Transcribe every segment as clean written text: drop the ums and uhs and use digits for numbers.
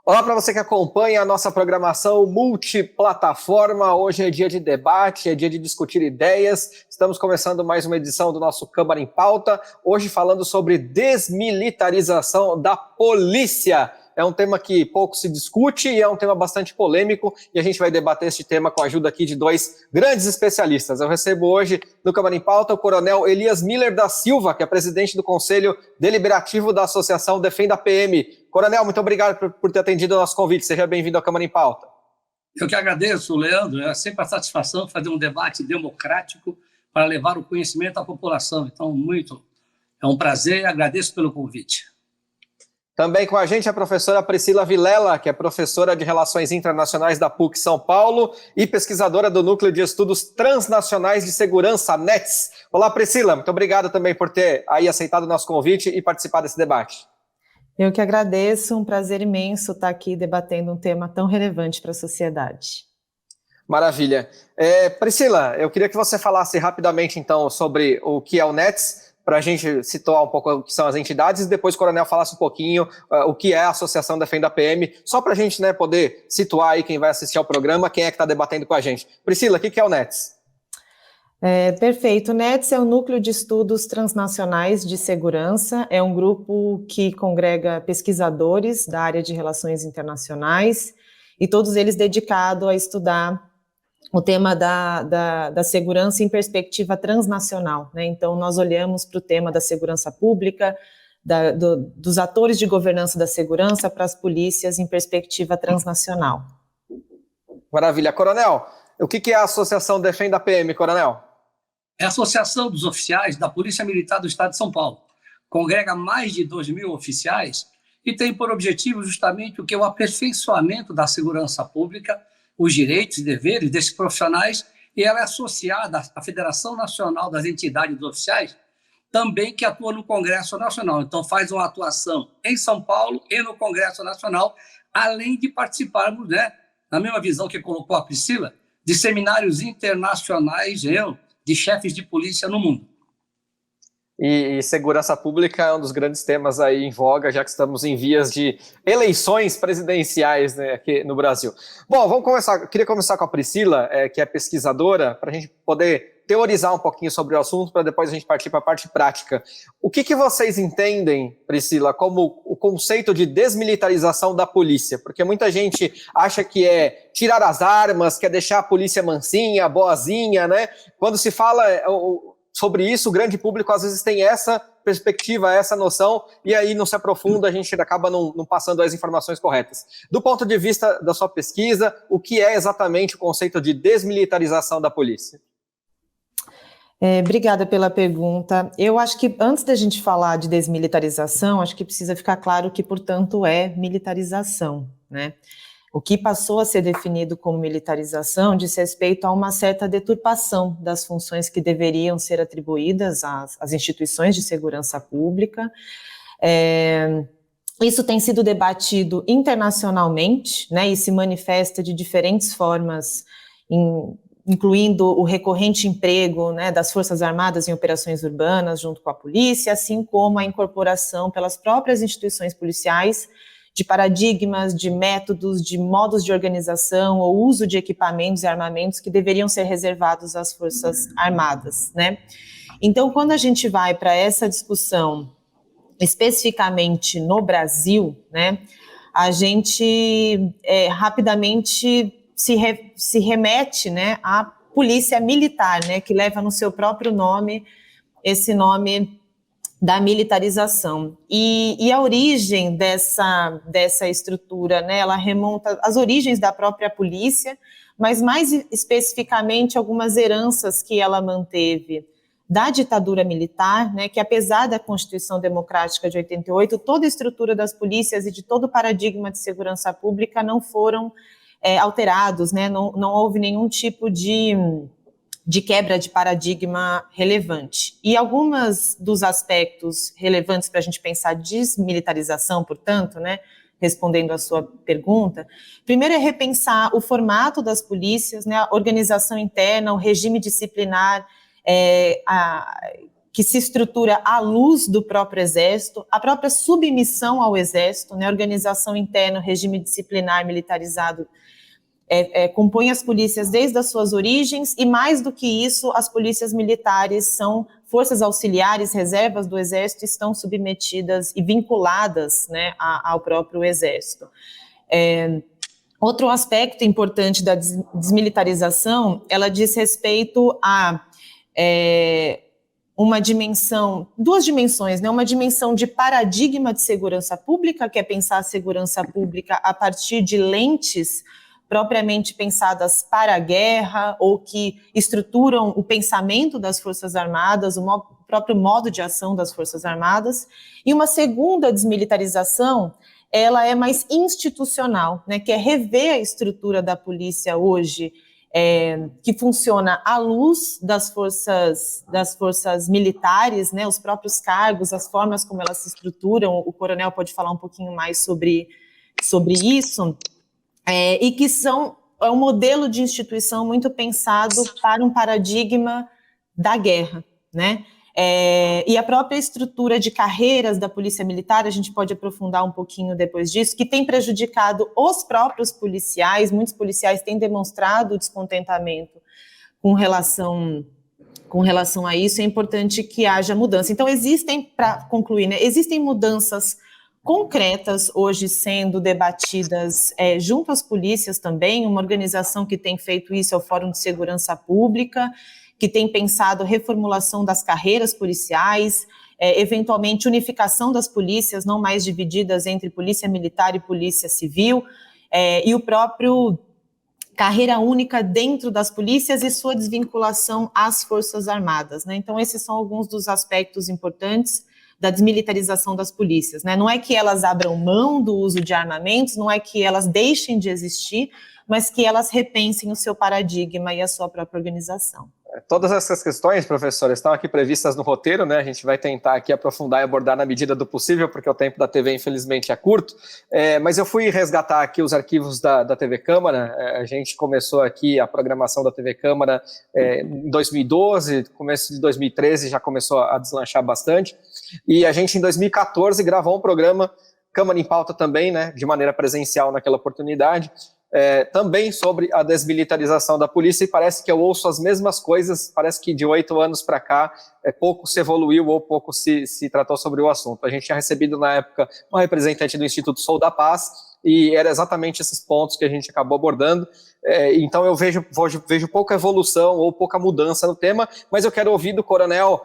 Olá para você que acompanha a nossa programação multiplataforma. Hoje é dia de debate, é dia de discutir ideias. Estamos começando mais uma edição do nosso Câmara em Pauta. Hoje falando sobre desmilitarização da polícia. É um tema que pouco se discute e é um tema bastante polêmico e a gente vai debater este tema com a ajuda aqui de dois grandes especialistas. Eu recebo hoje no Câmara em Pauta o Coronel Elias Miller da Silva, que é presidente do Conselho Deliberativo da Associação Defenda a PM. Coronel, muito obrigado por ter atendido o nosso convite. Seja bem-vindo ao Câmara em Pauta. Eu que agradeço, Leandro. É sempre a satisfação fazer um debate democrático para levar o conhecimento à população. Então, é um prazer e agradeço pelo convite. Também com a gente a professora Priscila Vilela, que é professora de Relações Internacionais da PUC São Paulo e pesquisadora do Núcleo de Estudos Transnacionais de Segurança, NETS. Olá, Priscila, muito obrigado também por ter aí aceitado o nosso convite e participar desse debate. Eu que agradeço, um prazer imenso estar aqui debatendo um tema tão relevante para a sociedade. Maravilha. Priscila, eu queria que você falasse rapidamente, então, sobre o que é o NETS, para a gente situar um pouco o que são as entidades, e depois o Coronel falasse um pouquinho o que é a Associação Defenda a PM, só para a gente poder situar aí quem vai assistir ao programa, quem é que está debatendo com a gente. Priscila, o que é o NETS? Perfeito. O NETS é o Núcleo de Estudos Transnacionais de Segurança, é um grupo que congrega pesquisadores da área de relações internacionais, e todos eles dedicados a estudar o tema da segurança em perspectiva transnacional, né? Então, nós olhamos para o tema da segurança pública, dos atores de governança da segurança para as polícias em perspectiva transnacional. Maravilha. Coronel, o que é a Associação Defenda a PM, Coronel? É a Associação dos Oficiais da Polícia Militar do Estado de São Paulo. Congrega mais de 2.000 oficiais e tem por objetivo justamente o que é o aperfeiçoamento da segurança pública, os direitos e deveres desses profissionais, e ela é associada à Federação Nacional das Entidades Oficiais, também que atua no Congresso Nacional. Então, faz uma atuação em São Paulo e no Congresso Nacional, além de participarmos, na mesma visão que colocou a Priscila, de seminários internacionais de chefes de polícia no mundo. E segurança pública é um dos grandes temas aí em voga, já que estamos em vias de eleições presidenciais, aqui no Brasil. Bom, vamos começar. Eu queria começar com a Priscila, que é pesquisadora, para a gente poder teorizar um pouquinho sobre o assunto, para depois a gente partir para a parte prática. O que vocês entendem, Priscila, como o conceito de desmilitarização da polícia? Porque muita gente acha que é tirar as armas, quer deixar a polícia mansinha, boazinha, né? Quando se fala sobre isso, o grande público às vezes tem essa perspectiva, essa noção, e aí não se aprofunda, a gente acaba não passando as informações corretas. Do ponto de vista da sua pesquisa, o que é exatamente o conceito de desmilitarização da polícia? Obrigada pela pergunta. Eu acho que antes da gente falar de desmilitarização, acho que precisa ficar claro que, portanto, é militarização, né? O que passou a ser definido como militarização diz respeito a uma certa deturpação das funções que deveriam ser atribuídas às instituições de segurança pública. Isso tem sido debatido internacionalmente, né, e se manifesta de diferentes formas, incluindo o recorrente emprego, né, das Forças Armadas em operações urbanas junto com a polícia, assim como a incorporação pelas próprias instituições policiais de paradigmas, de métodos, de modos de organização ou uso de equipamentos e armamentos que deveriam ser reservados às Forças Armadas, né? Então, quando a gente vai para essa discussão especificamente no Brasil, né, a gente rapidamente se remete, né, à polícia militar, né, que leva no seu próprio nome esse nome da militarização. E a origem dessa estrutura, né, ela remonta às origens da própria polícia, mas mais especificamente algumas heranças que ela manteve da ditadura militar, né, que apesar da Constituição Democrática de 88, toda a estrutura das polícias e de todo o paradigma de segurança pública não foram alterados, né, não houve nenhum tipo de quebra de paradigma relevante. E alguns dos aspectos relevantes para a gente pensar desmilitarização, portanto, né, respondendo à sua pergunta, primeiro é repensar o formato das polícias, né, a organização interna, o regime disciplinar que se estrutura à luz do próprio Exército, a própria submissão ao Exército, né, organização interna, regime disciplinar militarizado, compõe as polícias desde as suas origens, e mais do que isso, as polícias militares são forças auxiliares, reservas do Exército, estão submetidas e vinculadas, né, ao próprio Exército. Outro aspecto importante da desmilitarização, ela diz respeito a uma dimensão, duas dimensões, né? Uma dimensão de paradigma de segurança pública, que é pensar a segurança pública a partir de lentes propriamente pensadas para a guerra, ou que estruturam o pensamento das Forças Armadas, o próprio modo de ação das Forças Armadas. E uma segunda desmilitarização, ela é mais institucional, né, que é rever a estrutura da polícia hoje, que funciona à luz das forças militares, né, os próprios cargos, as formas como elas se estruturam. O coronel pode falar um pouquinho mais sobre isso, e que é um modelo de instituição muito pensado para um paradigma da guerra, né? E a própria estrutura de carreiras da Polícia Militar, a gente pode aprofundar um pouquinho depois disso, que tem prejudicado os próprios policiais. Muitos policiais têm demonstrado descontentamento com relação a isso. É importante que haja mudança. Então, para concluir, né, existem mudanças concretas hoje sendo debatidas junto às polícias também. Uma organização que tem feito isso é o Fórum de Segurança Pública, que tem pensado reformulação das carreiras policiais, eventualmente unificação das polícias, não mais divididas entre polícia militar e polícia civil, e o próprio carreira única dentro das polícias e sua desvinculação às Forças Armadas, né? Então, esses são alguns dos aspectos importantes da desmilitarização das polícias, né? Não é que elas abram mão do uso de armamentos, não é que elas deixem de existir, mas que elas repensem o seu paradigma e a sua própria organização. Todas essas questões, professor, estão aqui previstas no roteiro, né? A gente vai tentar aqui aprofundar e abordar na medida do possível, porque o tempo da TV, infelizmente, é curto. Mas eu fui resgatar aqui os arquivos da TV Câmara. A gente começou aqui a programação da TV Câmara em 2012, começo de 2013 já começou a deslanchar bastante. E a gente, em 2014, gravou um programa Câmara em Pauta também, né? De maneira presencial naquela oportunidade. Também sobre a desmilitarização da polícia, e parece que eu ouço as mesmas coisas. Parece que de 8 anos para cá pouco se evoluiu ou pouco se tratou sobre o assunto. A gente tinha recebido na época uma representante do Instituto Sou da Paz, e era exatamente esses pontos que a gente acabou abordando. Então eu vejo pouca evolução ou pouca mudança no tema, mas eu quero ouvir do coronel,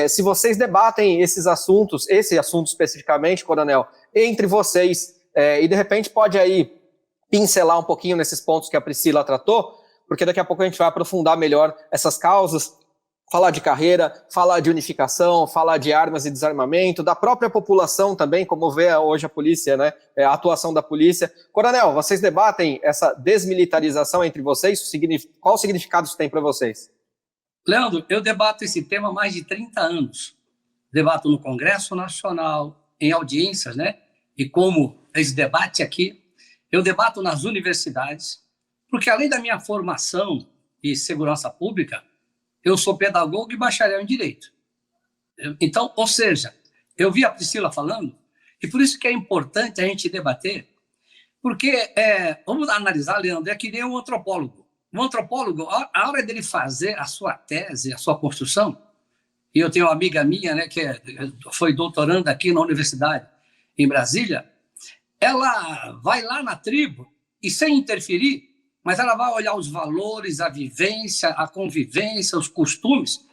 se vocês debatem esses assuntos, esse assunto especificamente, coronel, entre vocês, e de repente pode aí pincelar um pouquinho nesses pontos que a Priscila tratou, porque daqui a pouco a gente vai aprofundar melhor essas causas, falar de carreira, falar de unificação, falar de armas e desarmamento, da própria população também, como vê hoje a polícia, né, a atuação da polícia. Coronel, vocês debatem essa desmilitarização entre vocês? Qual o significado isso tem para vocês? Leandro, eu debato esse tema há mais de 30 anos. Debato no Congresso Nacional, em audiências, né, e como esse debate aqui, eu debato nas universidades, porque além da minha formação em segurança pública, eu sou pedagogo e bacharel em Direito. Então, ou seja, eu vi a Priscila falando, e por isso que é importante a gente debater, porque, vamos analisar, Leandro, é que nem um antropólogo. Um antropólogo, a hora dele fazer a sua tese, a sua construção, e eu tenho uma amiga minha, né, que foi doutoranda aqui na universidade, em Brasília, ela vai lá na tribo e, sem interferir, mas ela vai olhar os valores, a vivência, a convivência, os costumes.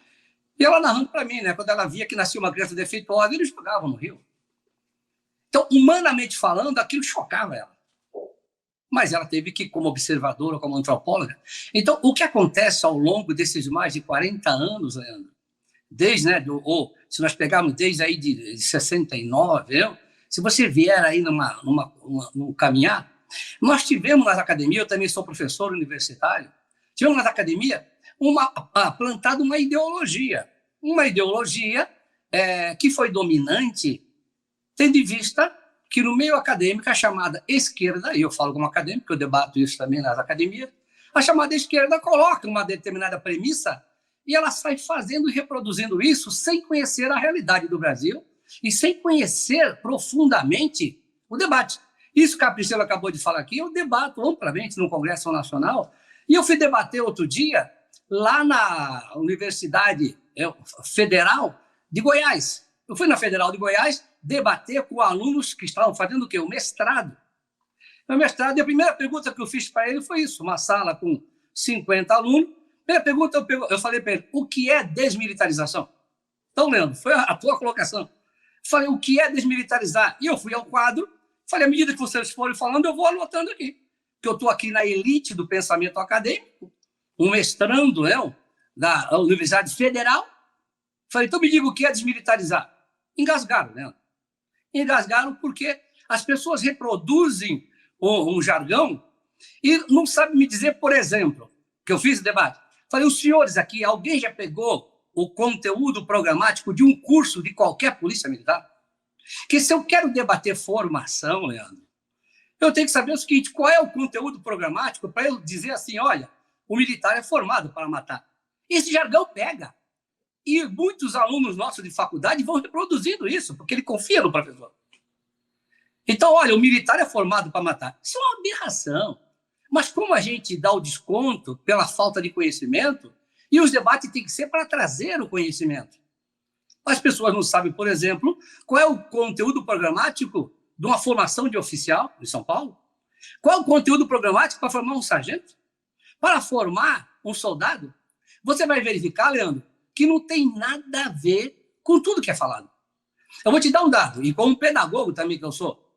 E ela narrando para mim, né, quando ela via que nascia uma criança defeituosa, eles jogavam no rio. Então, humanamente falando, aquilo chocava ela. Mas ela teve que, como observadora, como antropóloga. Então, o que acontece ao longo desses mais de 40 anos, Leandro, desde, né, se nós pegarmos desde aí de 69, se você vier aí num caminhar, nós tivemos nas academias, eu também sou professor universitário, tivemos nas academias plantada uma ideologia que foi dominante, tendo em vista que no meio acadêmico a chamada esquerda, e eu falo como acadêmico, porque eu debato isso também nas academias, a chamada esquerda coloca uma determinada premissa e ela sai fazendo e reproduzindo isso sem conhecer a realidade do Brasil e sem conhecer profundamente o debate. Isso que a Priscila acabou de falar aqui, eu debato amplamente no Congresso Nacional, e eu fui debater outro dia lá na Universidade Federal de Goiás. Eu fui na Federal de Goiás debater com alunos que estavam fazendo o quê? O mestrado. O mestrado, e a primeira pergunta que eu fiz para ele foi isso, uma sala com 50 alunos. Primeira pergunta, eu falei para ele, o que é desmilitarização? Então, Leandro, foi a tua colocação. Falei, o que é desmilitarizar? E eu fui ao quadro, falei, à medida que vocês forem falando, eu vou anotando aqui. Porque eu estou aqui na elite do pensamento acadêmico, um mestrando, né, da Universidade Federal. Falei, então me diga o que é desmilitarizar. Engasgaram, né? Engasgaram porque as pessoas reproduzem um jargão e não sabem me dizer, por exemplo, que eu fiz o debate. Falei, os senhores aqui, alguém já pegou o conteúdo programático de um curso de qualquer polícia militar? Que se eu quero debater formação, Leandro, eu tenho que saber o seguinte, qual é o conteúdo programático para eu dizer assim, olha, o militar é formado para matar. Esse jargão pega. E muitos alunos nossos de faculdade vão reproduzindo isso, porque ele confia no professor. Então, olha, o militar é formado para matar. Isso é uma aberração. Mas como a gente dá o desconto pela falta de conhecimento, e os debates têm que ser para trazer o conhecimento. As pessoas não sabem, por exemplo, qual é o conteúdo programático de uma formação de oficial em São Paulo? Qual é o conteúdo programático para formar um sargento? Para formar um soldado? Você vai verificar, Leandro, que não tem nada a ver com tudo que é falado. Eu vou te dar um dado, e como pedagogo também que eu sou,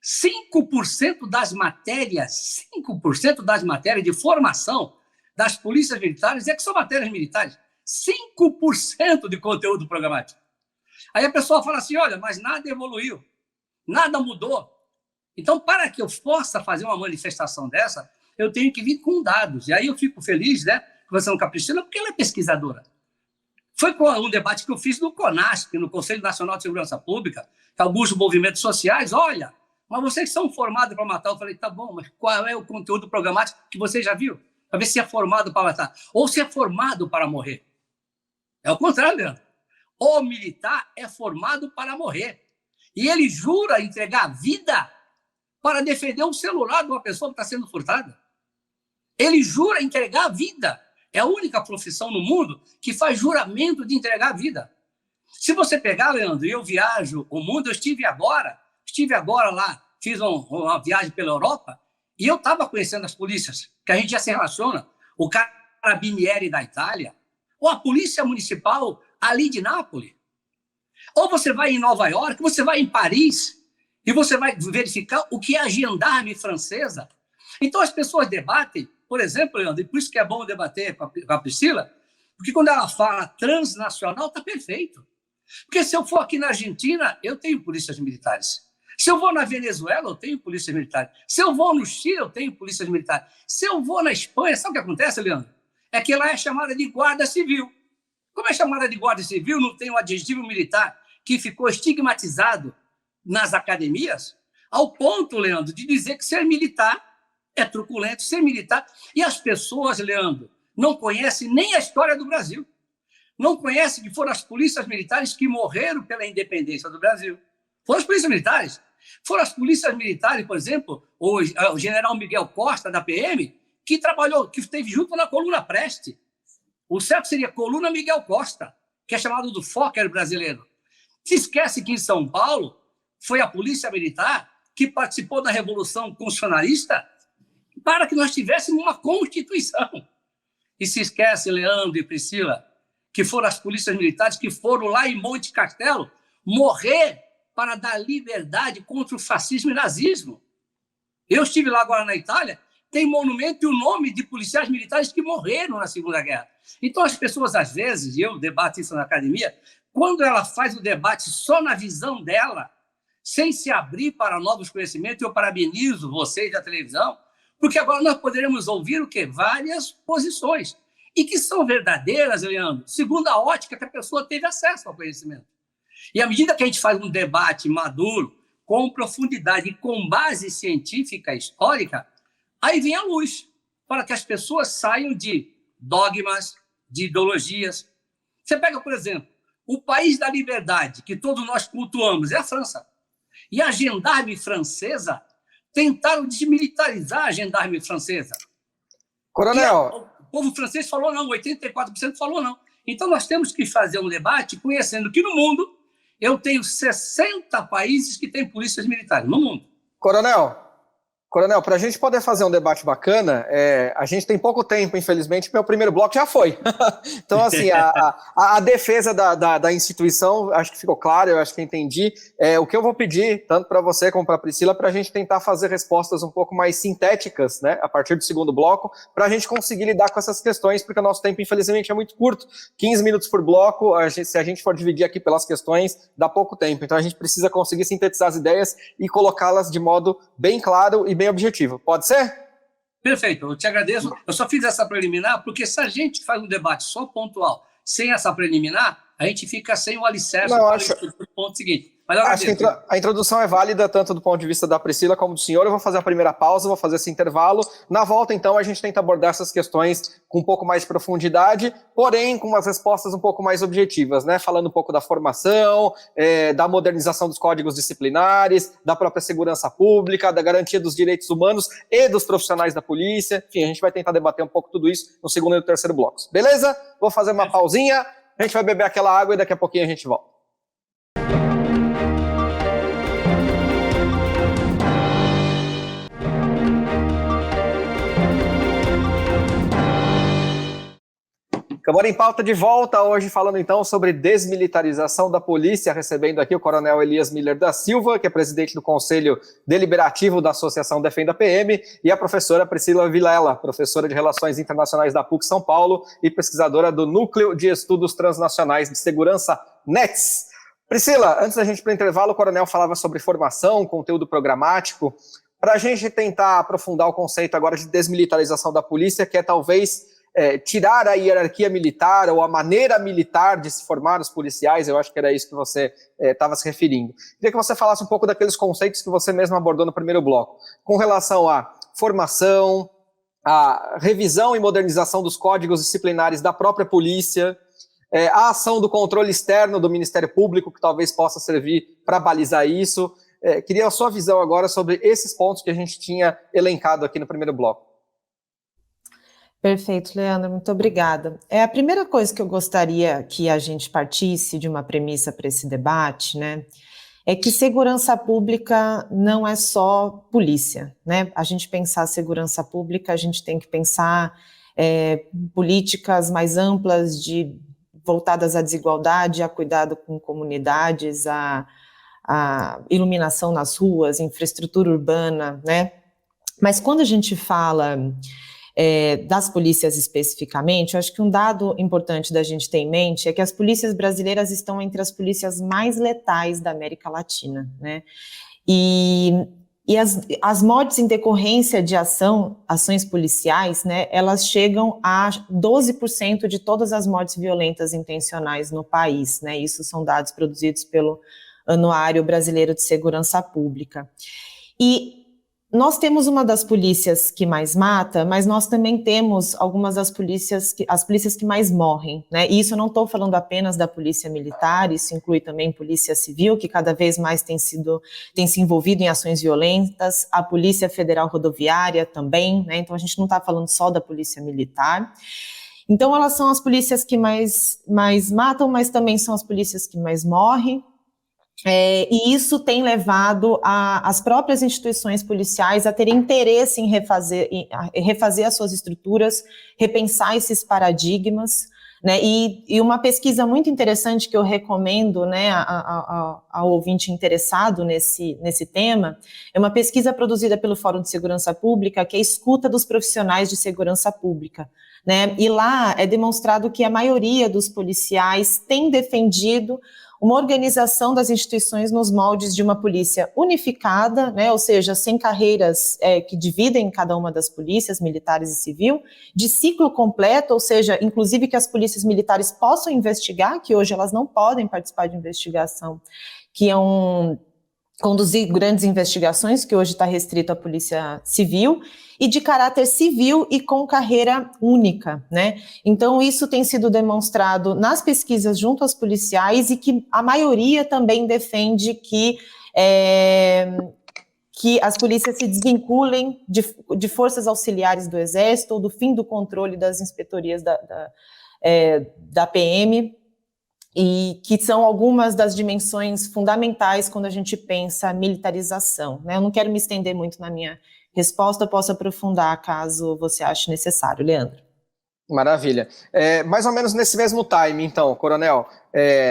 5% das matérias de formação das polícias militares é que são matérias militares. 5% de conteúdo programático. Aí a pessoa fala assim, olha, mas nada evoluiu, nada mudou. Então, para que eu possa fazer uma manifestação dessa, eu tenho que vir com dados. E aí eu fico feliz, né, conversando com a Priscila, porque ela é pesquisadora. Foi com um debate que eu fiz no CONASP, no Conselho Nacional de Segurança Pública, que alguns movimentos sociais, olha, mas vocês são formados para matar. Eu falei, tá bom, mas qual é o conteúdo programático que você já viu? Para ver se é formado para matar ou se é formado para morrer. É o contrário, Leandro. O militar é formado para morrer. E ele jura entregar a vida para defender um celular de uma pessoa que está sendo furtada. Ele jura entregar a vida. É a única profissão no mundo que faz juramento de entregar a vida. Se você pegar, Leandro, e eu viajo o mundo, eu estive agora lá, fiz uma viagem pela Europa, e eu estava conhecendo as polícias, que a gente já se relaciona, o Carabinieri da Itália, ou a Polícia Municipal ali de Nápoles. Ou você vai em Nova York, você vai em Paris, e você vai verificar o que é a gendarme francesa. Então as pessoas debatem, por exemplo, Leandro, e por isso que é bom debater com a Priscila, porque quando ela fala transnacional, está perfeito. Porque se eu for aqui na Argentina, eu tenho polícias militares. Se eu vou na Venezuela, eu tenho polícias militares. Se eu vou no Chile, eu tenho polícias militares. Se eu vou na Espanha, sabe o que acontece, Leandro? É que lá é chamada de guarda civil. Como é chamada de guarda civil, não tem o adjetivo militar que ficou estigmatizado nas academias, ao ponto, Leandro, de dizer que ser militar é truculento, ser militar. E as pessoas, Leandro, não conhecem nem a história do Brasil. Não conhecem que foram as polícias militares que morreram pela independência do Brasil. Foram as polícias militares. Foram as polícias militares, por exemplo, o general Miguel Costa, da PM, que trabalhou, que esteve junto na coluna Preste. O certo seria coluna Miguel Costa, que é chamado do Fokker brasileiro. Se esquece que em São Paulo foi a polícia militar que participou da Revolução Constitucionalista para que nós tivéssemos uma Constituição. E se esquece, Leandro e Priscila, que foram as polícias militares que foram lá em Monte Castelo morrer para dar liberdade contra o fascismo e nazismo. Eu estive lá agora na Itália, tem monumento e o nome de policiais militares que morreram na Segunda Guerra. Então as pessoas, às vezes, e eu debato isso na academia, quando ela faz o debate só na visão dela, sem se abrir para novos conhecimentos, eu parabenizo vocês da televisão, porque agora nós poderemos ouvir o quê? Várias posições, e que são verdadeiras, Leandro, segundo a ótica que a pessoa teve acesso ao conhecimento. E à medida que a gente faz um debate maduro, com profundidade e com base científica histórica, aí vem a luz, para que as pessoas saiam de dogmas, de ideologias. Você pega, por exemplo, o país da liberdade, que todos nós cultuamos, é a França. E a gendarme francesa, tentaram desmilitarizar a gendarme francesa. Coronel... O povo francês falou não, 84% falou não. Então, nós temos que fazer um debate conhecendo que no mundo eu tenho 60 países que têm polícias militares, no mundo. Coronel, para a gente poder fazer um debate bacana, a gente tem pouco tempo, infelizmente, meu primeiro bloco já foi. Então, assim, a defesa da instituição, acho que ficou claro, eu acho que entendi. O que eu vou pedir, tanto para você como para a Priscila, para a gente tentar fazer respostas um pouco mais sintéticas, né, a partir do segundo bloco, para a gente conseguir lidar com essas questões, porque o nosso tempo, infelizmente, é muito curto. 15 minutos por bloco, se a gente for dividir aqui pelas questões, dá pouco tempo. Então, a gente precisa conseguir sintetizar as ideias e colocá-las de modo bem claro e bem objetivo. Pode ser? Perfeito, eu te agradeço. Eu só fiz essa preliminar porque se a gente faz um debate só pontual, sem essa preliminar, a gente fica sem o alicerce para o ponto seguinte. Mas eu acho que a introdução é válida tanto do ponto de vista da Priscila como do senhor. Eu vou fazer a primeira pausa, vou fazer esse intervalo. Na volta, então, a gente tenta abordar essas questões com um pouco mais de profundidade, porém com umas respostas um pouco mais objetivas, né? Falando um pouco da formação, da modernização dos códigos disciplinares, da própria segurança pública, da garantia dos direitos humanos e dos profissionais da polícia. Enfim, a gente vai tentar debater um pouco tudo isso no segundo e no terceiro blocos. Beleza? Vou fazer uma pausinha, a gente vai beber aquela água e daqui a pouquinho a gente volta. Câmara em Pauta de volta, hoje falando então sobre desmilitarização da polícia, recebendo aqui o Coronel Elias Miller da Silva, que é presidente do Conselho Deliberativo da Associação Defenda PM, e a professora Priscila Vilela, professora de Relações Internacionais da PUC São Paulo e pesquisadora do Núcleo de Estudos Transnacionais de Segurança, NETS. Priscila, antes da gente ir para o intervalo, o Coronel falava sobre formação, conteúdo programático. Para a gente tentar aprofundar o conceito agora de desmilitarização da polícia, que é talvez tirar a hierarquia militar ou a maneira militar de se formar os policiais, eu acho que era isso que você estava se referindo. Queria que você falasse um pouco daqueles conceitos que você mesmo abordou no primeiro bloco, com relação à formação, à revisão e modernização dos códigos disciplinares da própria polícia, a ação do controle externo do Ministério Público, que talvez possa servir para balizar isso. Queria a sua visão agora sobre esses pontos que a gente tinha elencado aqui no primeiro bloco. Perfeito, Leandro, muito obrigada. A primeira coisa que eu gostaria que a gente partisse de uma premissa para esse debate, né, é que segurança pública não é só polícia, né? A gente pensar segurança pública, a gente tem que pensar políticas mais amplas voltadas à desigualdade, a cuidado com comunidades, a iluminação nas ruas, infraestrutura urbana, né? Mas quando a gente fala das polícias especificamente, eu acho que um dado importante da gente ter em mente é que as polícias brasileiras estão entre as polícias mais letais da América Latina, né? E as mortes em decorrência de ações policiais, né, elas chegam a 12% de todas as mortes violentas intencionais no país, né? Isso são dados produzidos pelo Anuário Brasileiro de Segurança Pública. E nós temos uma das polícias que mais mata, mas nós também temos algumas das polícias, as polícias que mais morrem, né? E isso eu não estou falando apenas da polícia militar, isso inclui também polícia civil, que cada vez mais tem se envolvido em ações violentas, a Polícia Federal Rodoviária também, né? Então a gente não está falando só da polícia militar. Então elas são as polícias que mais matam, mas também são as polícias que mais morrem. E isso tem levado as próprias instituições policiais a terem interesse em refazer as suas estruturas, repensar esses paradigmas, né? E uma pesquisa muito interessante que eu recomendo, né, ao ouvinte interessado nesse tema, é uma pesquisa produzida pelo Fórum de Segurança Pública, que é a escuta dos profissionais de segurança pública, né? E lá é demonstrado que a maioria dos policiais tem defendido uma organização das instituições nos moldes de uma polícia unificada, né, ou seja, sem carreiras que dividem cada uma das polícias, militares e civil, de ciclo completo, ou seja, inclusive que as polícias militares possam investigar, que hoje elas não podem participar de investigação, que é um conduzir grandes investigações, que hoje está restrito à Polícia Civil, e de caráter civil e com carreira única, né? Então, isso tem sido demonstrado nas pesquisas junto aos policiais e que a maioria também defende que as polícias se desvinculem de forças auxiliares do Exército ou do fim do controle das inspetorias da PM, e que são algumas das dimensões fundamentais quando a gente pensa militarização, né? Eu não quero me estender muito na minha resposta, eu posso aprofundar caso você ache necessário, Leandro. Maravilha. Mais ou menos nesse mesmo time, então, Coronel,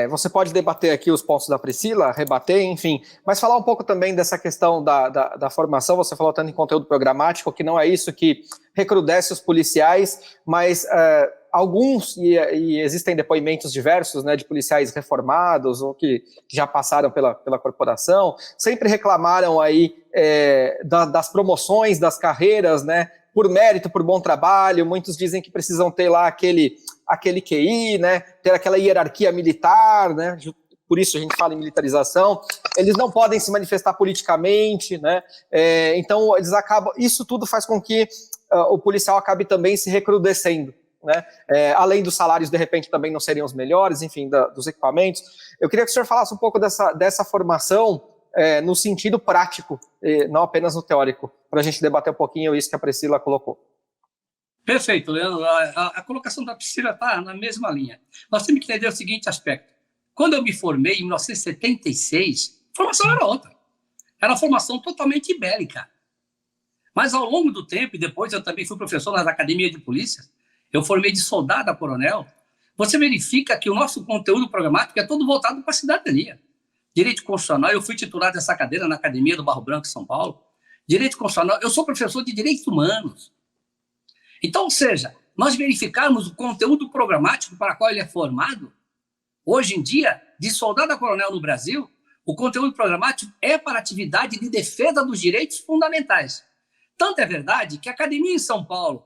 você pode debater aqui os pontos da Priscila, rebater, enfim, mas falar um pouco também dessa questão da formação. Você falou tanto em conteúdo programático, que não é isso que recrudesce os policiais, mas alguns, e existem depoimentos diversos, né, de policiais reformados ou que já passaram pela corporação, sempre reclamaram aí das promoções, das carreiras, né, por mérito, por bom trabalho. Muitos dizem que precisam ter lá aquele QI, né, ter aquela hierarquia militar, né, por isso a gente fala em militarização. Eles não podem se manifestar politicamente, né, então eles acabam, isso tudo faz com que o policial acabe também se recrudescendo, né, além dos salários de repente também não seriam os melhores, enfim, dos equipamentos. Eu queria que o senhor falasse um pouco dessa formação no sentido prático, não apenas no teórico, para a gente debater um pouquinho isso que a Priscila colocou. Perfeito, Leandro. A colocação da Priscila está na mesma linha. Nós temos que entender o seguinte aspecto. Quando eu me formei, em 1976, a formação era outra. Era uma formação totalmente ibérica. Mas, ao longo do tempo, e depois eu também fui professor nas academias de polícia, eu formei de soldado a coronel, você verifica que o nosso conteúdo programático é todo voltado para a cidadania. Direito Constitucional, eu fui titular dessa cadeira na Academia do Barro Branco, em São Paulo. Direito Constitucional, eu sou professor de Direitos Humanos. Então, ou seja, nós verificarmos o conteúdo programático para qual ele é formado, hoje em dia, de soldado a coronel no Brasil, o conteúdo programático é para atividade de defesa dos direitos fundamentais. Tanto é verdade que a Academia em São Paulo,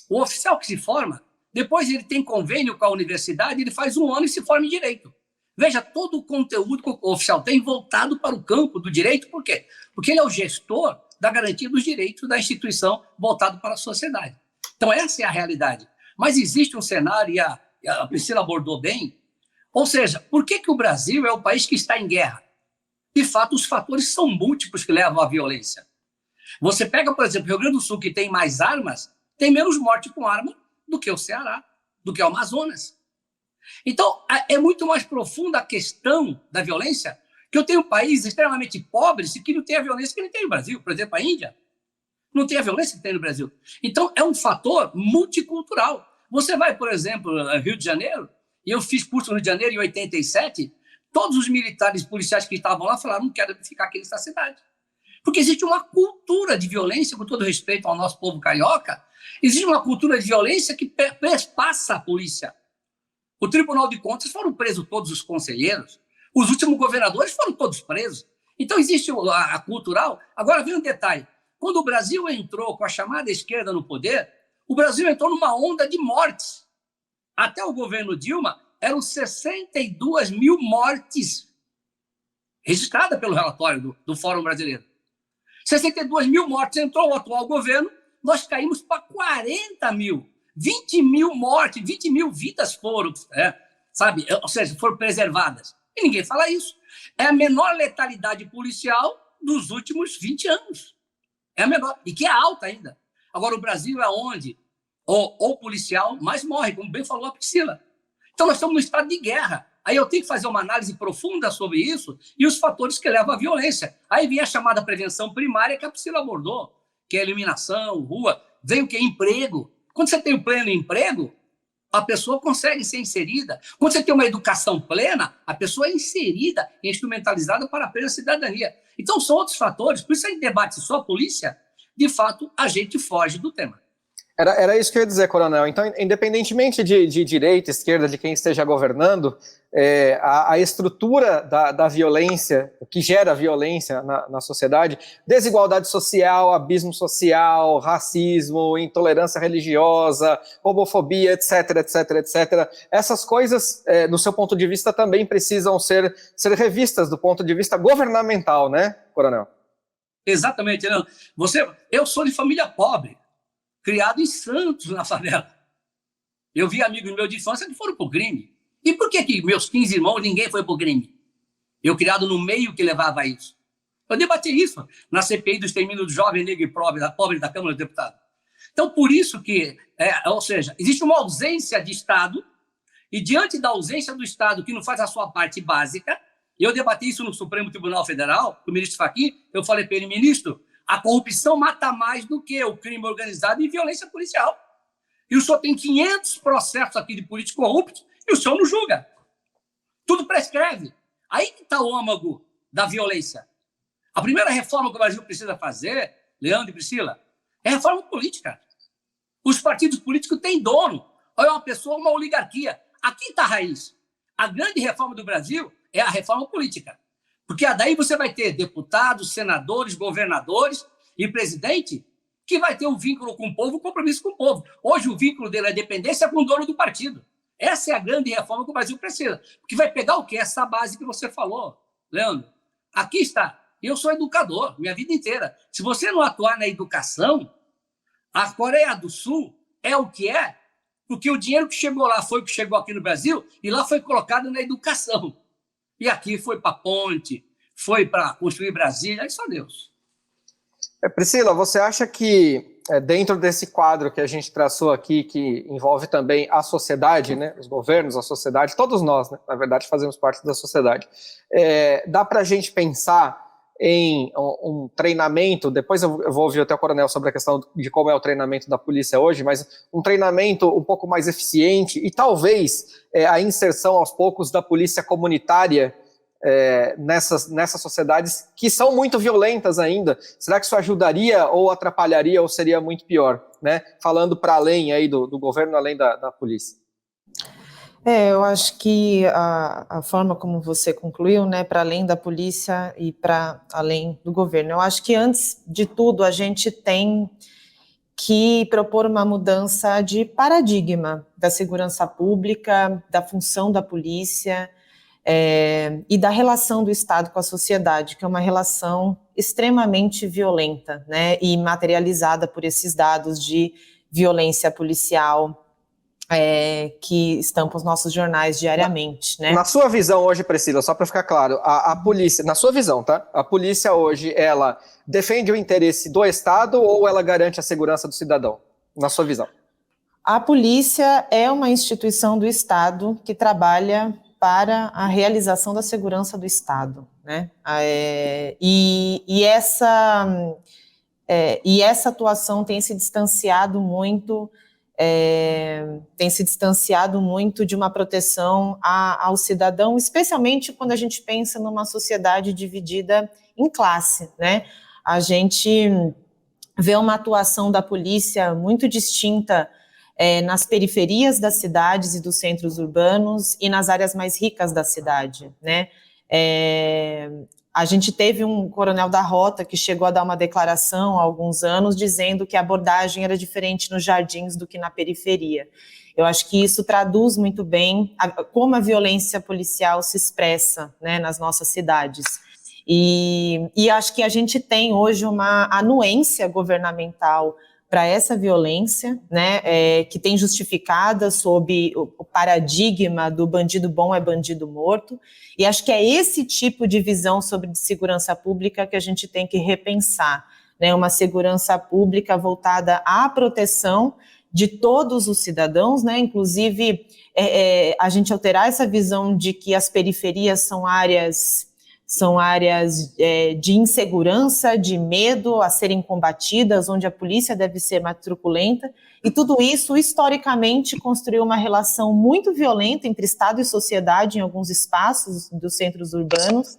o oficial que se forma, depois ele tem convênio com a universidade, ele faz 1 ano e se forma em Direito. Veja, todo o conteúdo que o oficial tem voltado para o campo do direito, por quê? Porque ele é o gestor da garantia dos direitos da instituição voltado para a sociedade. Então, essa é a realidade. Mas existe um cenário, e a Priscila abordou bem, ou seja, por que o Brasil é o país que está em guerra? De fato, os fatores são múltiplos que levam à violência. Você pega, por exemplo, o Rio Grande do Sul, que tem mais armas, tem menos morte com arma do que o Ceará, do que o Amazonas. Então, é muito mais profunda a questão da violência, que eu tenho países extremamente pobres que não têm a violência que não tem no Brasil. Por exemplo, a Índia não tem a violência que tem no Brasil. Então, é um fator multicultural. Você vai, por exemplo, ao Rio de Janeiro, e eu fiz curso no Rio de Janeiro em 87, todos os militares policiais que estavam lá falaram: não quero ficar aqui nessa cidade. Porque existe uma cultura de violência, com todo respeito ao nosso povo carioca, existe uma cultura de violência que perpassa a polícia. O Tribunal de Contas foram presos todos os conselheiros, os últimos governadores foram todos presos. Então existe a cultural. Agora vem um detalhe: quando o Brasil entrou com a chamada esquerda no poder, o Brasil entrou numa onda de mortes. Até o governo Dilma, eram 62 mil mortes registradas pelo relatório do Fórum Brasileiro. 62 mil mortes. Entrou o atual governo, nós caímos para 40 mil. 20 mil mortes, 20 mil vidas foram, sabe? Ou seja, foram preservadas. E ninguém fala isso. É a menor letalidade policial dos últimos 20 anos. É a menor, e que é alta ainda. Agora, o Brasil é onde o policial mais morre, como bem falou a Priscila. Então, nós estamos num estado de guerra. Aí eu tenho que fazer uma análise profunda sobre isso e os fatores que levam à violência. Aí vem a chamada prevenção primária, que a Priscila abordou, que é eliminação, rua. Vem o que? Emprego. Quando você tem o pleno emprego, a pessoa consegue ser inserida. Quando você tem uma educação plena, a pessoa é inserida e instrumentalizada para a plena cidadania. Então, são outros fatores. Por isso, em debate só a polícia, de fato, a gente foge do tema. Era isso que eu ia dizer, Coronel. Então, independentemente de direita, esquerda, de quem esteja governando, a estrutura da violência, que gera violência na sociedade, desigualdade social, abismo social, racismo, intolerância religiosa, homofobia, etc, etc, etc. Essas coisas, no seu ponto de vista, também precisam ser revistas do ponto de vista governamental, né, Coronel? Exatamente, Leandro. Eu sou de família pobre, criado em Santos, na favela. Eu vi amigos meus de infância que foram para o crime. E por que meus 15 irmãos, ninguém foi para o crime? Eu criado no meio que levava a isso. Eu debati isso na CPI do extermínio do jovem negro e pobre da Câmara dos Deputados. Então, por isso que, ou seja, existe uma ausência de Estado, e diante da ausência do Estado, que não faz a sua parte básica, eu debati isso no Supremo Tribunal Federal, com o ministro Fachin, eu falei para ele, ministro, a corrupção mata mais do que o crime organizado e violência policial. E o senhor tem 500 processos aqui de políticos corruptos e o senhor não julga. Tudo prescreve. Aí que está o âmago da violência. A primeira reforma que o Brasil precisa fazer, Leandro e Priscila, é a reforma política. Os partidos políticos têm dono. Ou é uma pessoa, uma oligarquia. Aqui está a raiz. A grande reforma do Brasil é a reforma política. Porque daí você vai ter deputados, senadores, governadores e presidente que vai ter um vínculo com o povo, um compromisso com o povo. Hoje o vínculo dele é dependência com o dono do partido. Essa é a grande reforma que o Brasil precisa. Porque vai pegar o quê? Essa base que você falou, Leandro. Aqui está. Eu sou educador, minha vida inteira. Se você não atuar na educação, a Coreia do Sul é o que é, porque o dinheiro que chegou lá foi o que chegou aqui no Brasil e lá foi colocado na educação. E aqui foi para ponte, foi para construir Brasília, aí só Deus. Priscila, você acha que dentro desse quadro que a gente traçou aqui, que envolve também a sociedade, né, os governos, a sociedade, todos nós, né, na verdade, fazemos parte da sociedade, dá para a gente pensar em um treinamento, depois eu vou ouvir até o Coronel sobre a questão de como é o treinamento da polícia hoje, mas um treinamento um pouco mais eficiente e talvez a inserção aos poucos da polícia comunitária nessas sociedades que são muito violentas ainda. Será que isso ajudaria ou atrapalharia ou seria muito pior, né? Falando para além aí do governo, além da polícia. Eu acho que a forma como você concluiu, né, para além da polícia e para além do governo, eu acho que antes de tudo a gente tem que propor uma mudança de paradigma da segurança pública, da função da polícia, e da relação do Estado com a sociedade, que é uma relação extremamente violenta, né, e materializada por esses dados de violência policial que estampam os nossos jornais diariamente, né? Na sua visão hoje, Priscila, só para ficar claro, a polícia, na sua visão, tá? A polícia hoje, ela defende o interesse do Estado ou ela garante a segurança do cidadão? Na sua visão. A polícia é uma instituição do Estado que trabalha para a realização da segurança do Estado, né? E essa atuação tem se distanciado muito de uma proteção ao cidadão, especialmente quando a gente pensa numa sociedade dividida em classe, né? A gente vê uma atuação da polícia muito distinta nas periferias das cidades e dos centros urbanos e nas áreas mais ricas da cidade, né? A gente teve um coronel da Rota que chegou a dar uma declaração há alguns anos dizendo que a abordagem era diferente nos jardins do que na periferia. Eu acho que isso traduz muito bem como a violência policial se expressa, né, nas nossas cidades. E acho que a gente tem hoje uma anuência governamental para essa violência, né, que tem justificada sob o paradigma do bandido bom é bandido morto, e acho que é esse tipo de visão sobre segurança pública que a gente tem que repensar, né, uma segurança pública voltada à proteção de todos os cidadãos, né, inclusive a gente alterar essa visão de que as periferias são áreas de insegurança, de medo a serem combatidas, onde a polícia deve ser mais truculenta, e tudo isso, historicamente, construiu uma relação muito violenta entre Estado e sociedade em alguns espaços dos centros urbanos,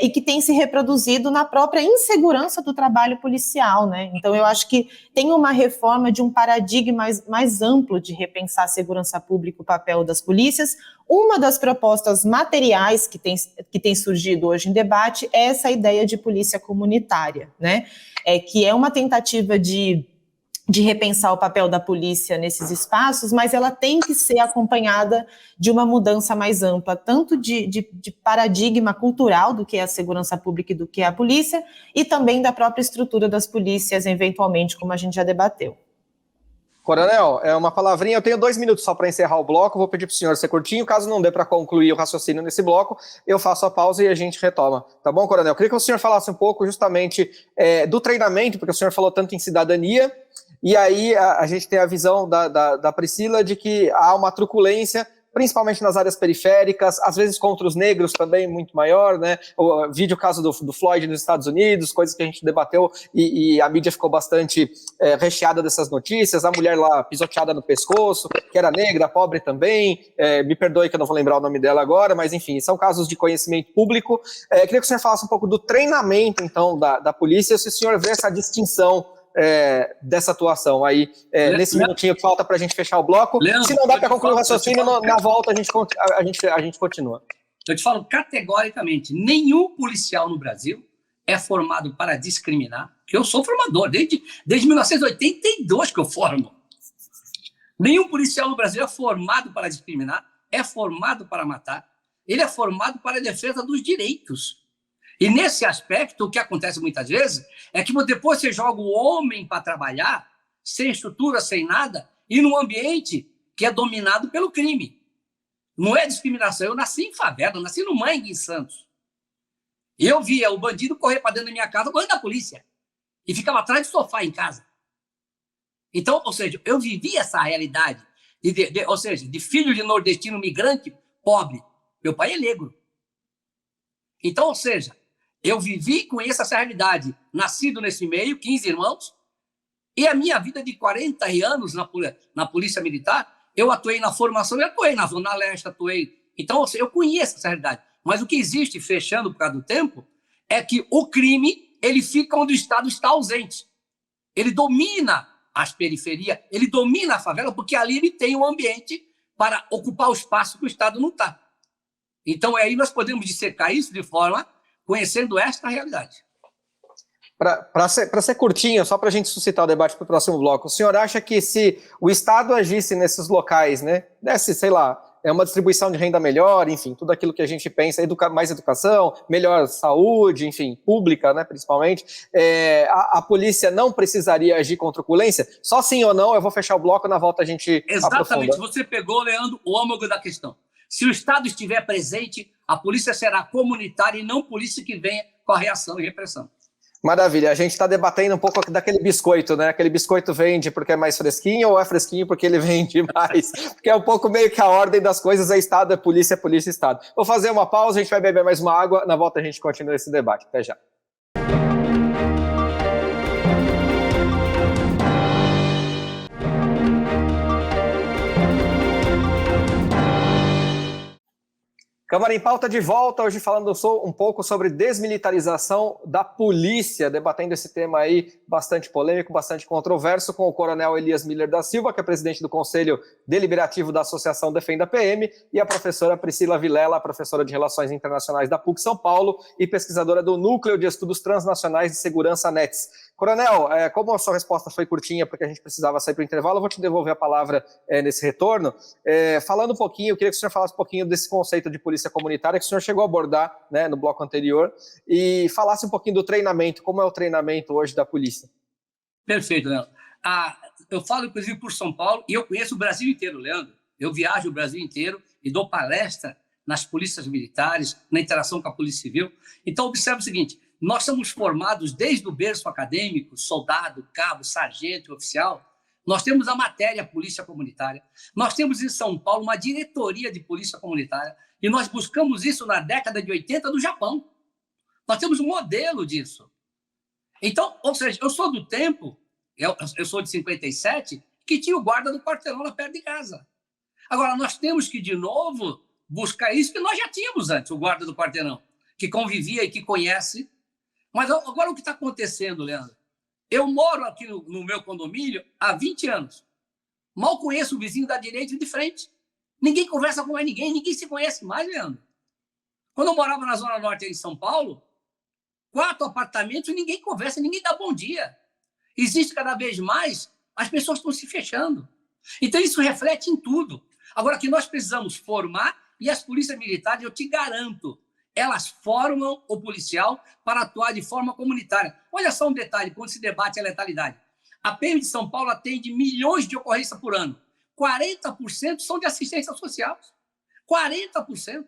e que tem se reproduzido na própria insegurança do trabalho policial, né? Então, eu acho que tem uma reforma de um paradigma mais amplo de repensar a segurança pública, o papel das polícias, uma das propostas materiais que tem surgido hoje em debate é essa ideia de polícia comunitária, né? Que é uma tentativa de repensar o papel da polícia nesses espaços, mas ela tem que ser acompanhada de uma mudança mais ampla, tanto de paradigma cultural do que é a segurança pública e do que é a polícia, e também da própria estrutura das polícias, eventualmente, como a gente já debateu. Coronel, uma palavrinha, eu tenho 2 minutos só para encerrar o bloco, vou pedir para o senhor ser curtinho, caso não dê para concluir o raciocínio nesse bloco, eu faço a pausa e a gente retoma. Tá bom, Coronel? Eu queria que o senhor falasse um pouco justamente do treinamento, porque o senhor falou tanto em cidadania, e aí a gente tem a visão da Priscila de que há uma truculência, principalmente nas áreas periféricas, às vezes contra os negros também muito maior, né? Vídeo caso do Floyd nos Estados Unidos, coisas que a gente debateu e a mídia ficou bastante recheada dessas notícias, a mulher lá pisoteada no pescoço, que era negra, pobre também, me perdoe que eu não vou lembrar o nome dela agora, mas enfim, são casos de conhecimento público. Queria que o senhor falasse um pouco do treinamento, então, da polícia, se o senhor vê essa distinção dessa atuação aí, nesse minutinho que falta para a gente fechar o bloco. Leandro, se não dá para concluir o raciocínio, na volta a gente continua. Eu te falo categoricamente, nenhum policial no Brasil é formado para discriminar, que eu sou formador, desde 1982 que eu formo. Nenhum policial no Brasil é formado para discriminar, é formado para matar, ele é formado para a defesa dos direitos. E nesse aspecto, o que acontece muitas vezes é que depois você joga o homem para trabalhar, sem estrutura, sem nada, e num ambiente que é dominado pelo crime. Não é discriminação. Eu nasci em favela, eu nasci no Mangue, em Santos. Eu via o bandido correr para dentro da minha casa correndo da polícia. E ficava atrás do sofá em casa. Então, ou seja, eu vivi essa realidade, ou seja, de filho de nordestino migrante pobre. Meu pai é negro. Então, ou seja, eu vivi e conheço essa realidade, nascido nesse meio, 15 irmãos, e a minha vida de 40 anos na Polícia Militar, eu atuei na formação, eu atuei na Zona Leste, atuei. Então, eu conheço essa realidade. Mas o que existe, fechando por causa do tempo, é que o crime, ele fica onde o Estado está ausente. Ele domina as periferias, ele domina a favela, porque ali ele tem um ambiente para ocupar o espaço que o Estado não está. Então, aí nós podemos dissecar isso de forma conhecendo esta realidade. Para ser curtinho, só para a gente suscitar o debate para o próximo bloco, o senhor acha que se o Estado agisse nesses locais, né, desse, sei lá, uma distribuição de renda melhor, enfim, tudo aquilo que a gente pensa, mais educação, melhor saúde, enfim, pública, né, principalmente, a polícia não precisaria agir com truculência? Só sim ou não, eu vou fechar o bloco, na volta a gente Exatamente, aprofunda. Você pegou, Leandro, o âmago da questão. Se o Estado estiver presente, a polícia será comunitária e não polícia que venha com a reação e repressão. Maravilha, a gente está debatendo um pouco daquele biscoito, né? Aquele biscoito vende porque é mais fresquinho ou é fresquinho porque ele vende mais? Porque é um pouco meio que a ordem das coisas, é Estado, é polícia, Estado. Vou fazer uma pausa, a gente vai beber mais uma água, na volta a gente continua esse debate. Até já. Câmara em Pauta de volta, hoje falando um pouco sobre desmilitarização da polícia, debatendo esse tema aí bastante polêmico, bastante controverso, com o coronel Elias Miller da Silva, que é presidente do Conselho Deliberativo da Associação Defenda PM, e a professora Priscila Vilela, professora de Relações Internacionais da PUC São Paulo e pesquisadora do Núcleo de Estudos Transnacionais de Segurança NETS. Coronel, como a sua resposta foi curtinha, porque a gente precisava sair para o intervalo, eu vou te devolver a palavra nesse retorno. Falando um pouquinho, eu queria que o senhor falasse um pouquinho desse conceito de polícia comunitária que o senhor chegou a abordar, né, no bloco anterior, e falasse um pouquinho do treinamento, como é o treinamento hoje da polícia. Perfeito, Leandro. Eu falo, inclusive, por São Paulo, e eu conheço o Brasil inteiro, Leandro. Eu viajo o Brasil inteiro e dou palestra nas polícias militares, na interação com a Polícia Civil. Então, observe o seguinte, nós somos formados desde o berço acadêmico, soldado, cabo, sargento, oficial. Nós temos a matéria Polícia Comunitária. Nós temos em São Paulo uma diretoria de Polícia Comunitária e nós buscamos isso na década de 80 do Japão. Nós temos um modelo disso. Então, ou seja, eu sou do tempo, eu sou de 57, que tinha o guarda do quarteirão lá perto de casa. Agora, nós temos que, de novo, buscar isso que nós já tínhamos antes, o guarda do quarteirão, que convivia e que conhece. Mas agora o que está acontecendo, Leandro? Eu moro aqui no meu condomínio há 20 anos. Mal conheço o vizinho da direita e de frente. Ninguém conversa com mais ninguém, ninguém se conhece mais, Leandro. Quando eu morava na Zona Norte, aí em São Paulo, 4 apartamentos, ninguém conversa, ninguém dá bom dia. Existe cada vez mais, as pessoas estão se fechando. Então, isso reflete em tudo. Agora, que nós precisamos formar, e as polícias militares, eu te garanto, elas formam o policial para atuar de forma comunitária. Olha só um detalhe, quando se debate a letalidade. A PM de São Paulo atende milhões de ocorrências por ano. 40% são de assistência social. 40%.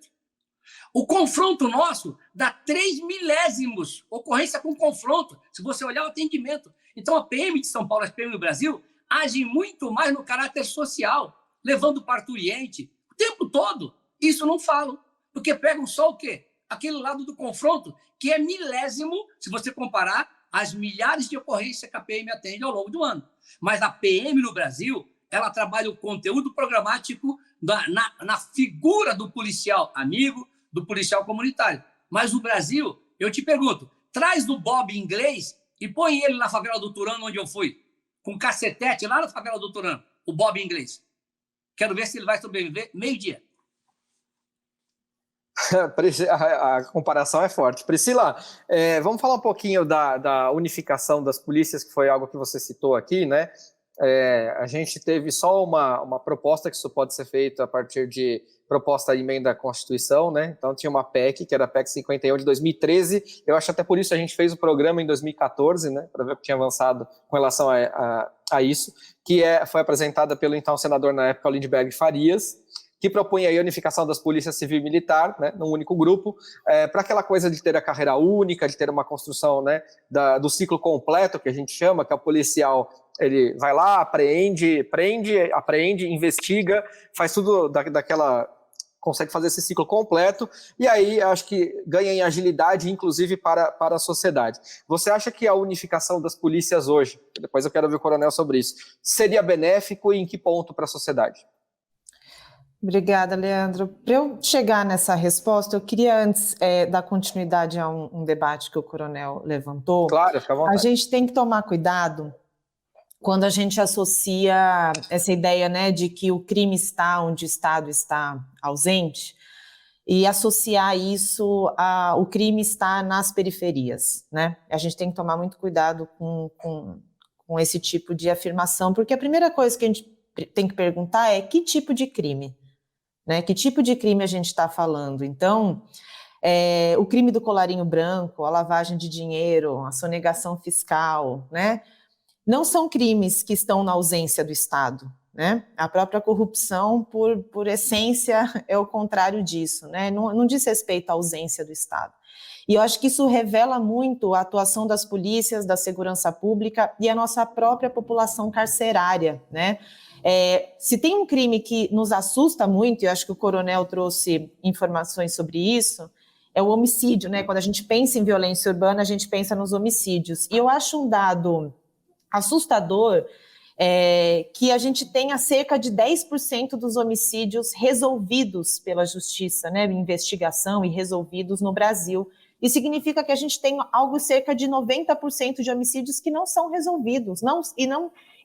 O confronto nosso dá 3 milésimos ocorrência com confronto, se você olhar o atendimento. Então, a PM de São Paulo, a PM do Brasil, age muito mais no caráter social, levando parturiente o tempo todo. Isso não falam, porque pegam só o quê? Aquele lado do confronto, que é milésimo, se você comparar as milhares de ocorrências que a PM atende ao longo do ano. Mas a PM no Brasil, ela trabalha o conteúdo programático na figura do policial amigo, do policial comunitário. Mas o Brasil, eu te pergunto, traz do Bob inglês e põe ele na favela do Turano, onde eu fui, com cacetete lá na favela do Turano, o Bob inglês. Quero ver se ele vai sobreviver meio-dia. A comparação é forte. Priscila, vamos falar um pouquinho da unificação das polícias, que foi algo que você citou aqui, né? A gente teve só uma proposta que isso pode ser feito a partir de proposta de emenda à Constituição, né? Então tinha uma PEC, que era a PEC 51 de 2013, eu acho até por isso a gente fez o programa em 2014, né? Para ver o que tinha avançado com relação a isso, que foi apresentada pelo então senador na época, Lindbergh Farias, que propunha a unificação das polícias civil e militar, né, num único grupo, para aquela coisa de ter a carreira única, de ter uma construção, né, do ciclo completo, que a gente chama, que é o policial, ele vai lá, apreende, investiga, faz tudo consegue fazer esse ciclo completo, e aí acho que ganha em agilidade, inclusive para a sociedade. Você acha que a unificação das polícias hoje, depois eu quero ver o coronel sobre isso, seria benéfico e em que ponto para a sociedade? Obrigada, Leandro. Para eu chegar nessa resposta, eu queria antes dar continuidade a um debate que o coronel levantou. Claro, fica à vontade. A gente tem que tomar cuidado quando a gente associa essa ideia, né, de que o crime está onde o Estado está ausente e associar isso o crime está nas periferias, né? A gente tem que tomar muito cuidado com esse tipo de afirmação, porque a primeira coisa que a gente tem que perguntar é que tipo de crime? Né, que tipo de crime a gente está falando? Então, o crime do colarinho branco, a lavagem de dinheiro, a sonegação fiscal, né, não são crimes que estão na ausência do Estado. Né? A própria corrupção, por essência, é o contrário disso. Né? Não diz respeito à ausência do Estado. E eu acho que isso revela muito a atuação das polícias, da segurança pública e a nossa própria população carcerária, né? Se tem um crime que nos assusta muito, e eu acho que o coronel trouxe informações sobre isso, é o homicídio, né? Quando a gente pensa em violência urbana, a gente pensa nos homicídios. E eu acho um dado assustador que a gente tenha cerca de 10% dos homicídios resolvidos pela justiça, né? Investigação e resolvidos no Brasil. Isso significa que a gente tem algo cerca de 90% de homicídios que não são resolvidos.